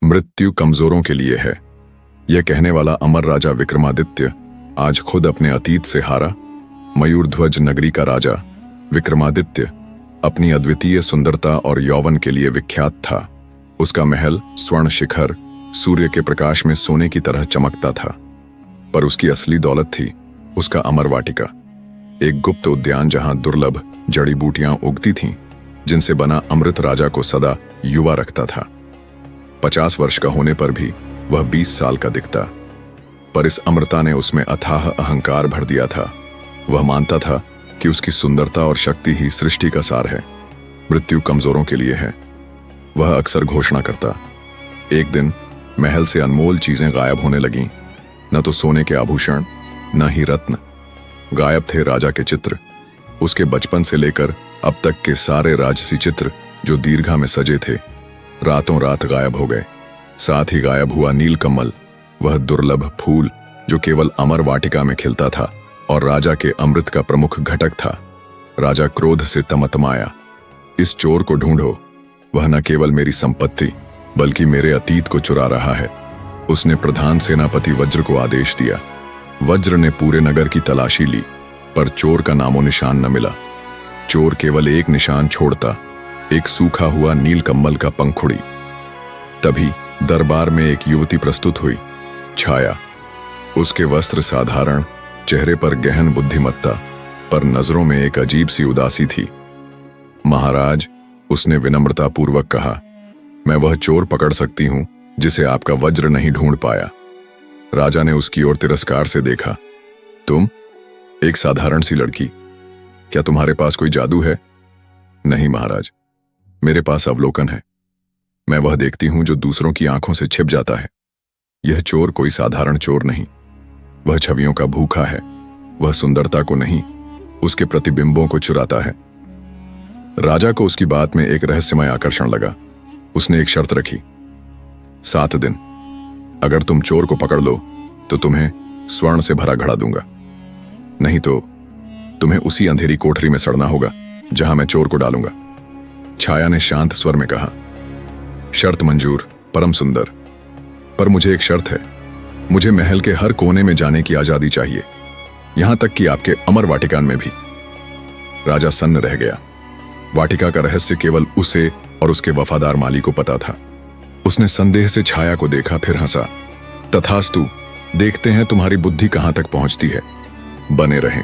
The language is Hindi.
मृत्यु कमजोरों के लिए है। यह कहने वाला अमर राजा विक्रमादित्य आज खुद अपने अतीत से हारा। मयूरध्वज नगरी का राजा विक्रमादित्य अपनी अद्वितीय सुंदरता और यौवन के लिए विख्यात था। उसका महल स्वर्ण शिखर सूर्य के प्रकाश में सोने की तरह चमकता था, पर उसकी असली दौलत थी उसका अमर वाटिका, एक गुप्त उद्यान जहां दुर्लभ जड़ी बूटियां उगती थीं, जिनसे बना अमृत राजा को सदा युवा रखता था। 50 वर्ष का होने पर भी वह 20 साल का दिखता, पर इस अमृता ने उसमें अथाह अहंकार भर दिया था। वह मानता था कि उसकी सुंदरता और शक्ति ही सृष्टि का सार है, मृत्यु कमजोरों के लिए है। वह अक्सर घोषणा करता। एक दिन महल से अनमोल चीजें गायब होने लगीं, न तो सोने के आभूषण न ही रत्न। गायब थे राजा के चित्र, उसके बचपन से लेकर अब तक के सारे राजसी चित्र जो दीर्घा में सजे थे, रातों रात गायब हो गए। साथ ही गायब हुआ नीलकमल, वह दुर्लभ फूल जो केवल अमर वाटिका में खिलता था और राजा के अमृत का प्रमुख घटक था। राजा क्रोध से तमतमाया, इस चोर को ढूंढो, वह न केवल मेरी संपत्ति बल्कि मेरे अतीत को चुरा रहा है। उसने प्रधान सेनापति वज्र को आदेश दिया। वज्र ने पूरे नगर की तलाशी ली, पर चोर का नामो निशान न मिला। चोर केवल एक निशान छोड़ता, एक सूखा हुआ नीलकमल का पंखुड़ी। तभी दरबार में एक युवती प्रस्तुत हुई, छाया। उसके वस्त्र साधारण, चेहरे पर गहन बुद्धिमत्ता, पर नजरों में एक अजीब सी उदासी थी। महाराज, उसने विनम्रता पूर्वक कहा, मैं वह चोर पकड़ सकती हूं जिसे आपका वज्र नहीं ढूंढ पाया। राजा ने उसकी ओर तिरस्कार से देखा। तुम, एक साधारण सी लड़की, क्या तुम्हारे पास कोई जादू है? नहीं महाराज, मेरे पास अवलोकन है। मैं वह देखती हूं जो दूसरों की आंखों से छिप जाता है। यह चोर कोई साधारण चोर नहीं, वह छवियों का भूखा है। वह सुंदरता को नहीं, उसके प्रतिबिंबों को चुराता है। राजा को उसकी बात में एक रहस्यमय आकर्षण लगा। उसने एक शर्त रखी, 7 दिन। अगर तुम चोर को पकड़ लो तो तुम्हें स्वर्ण से भरा घड़ा दूंगा, नहीं तो तुम्हें उसी अंधेरी कोठरी में सड़ना होगा जहां मैं चोर को डालूंगा। छाया ने शांत स्वर में कहा, शर्त मंजूर, परम सुंदर, पर मुझे एक शर्त है। मुझे महल के हर कोने में जाने की आजादी चाहिए, यहां तक कि आपके अमर वाटिकान में भी। राजा सन्न रह गया। वाटिका का रहस्य केवल उसे और उसके वफादार माली को पता था। उसने संदेह से छाया को देखा, फिर हंसा। तथास्तु, देखते हैं तुम्हारी बुद्धि कहां तक पहुंचती है। बने रहें।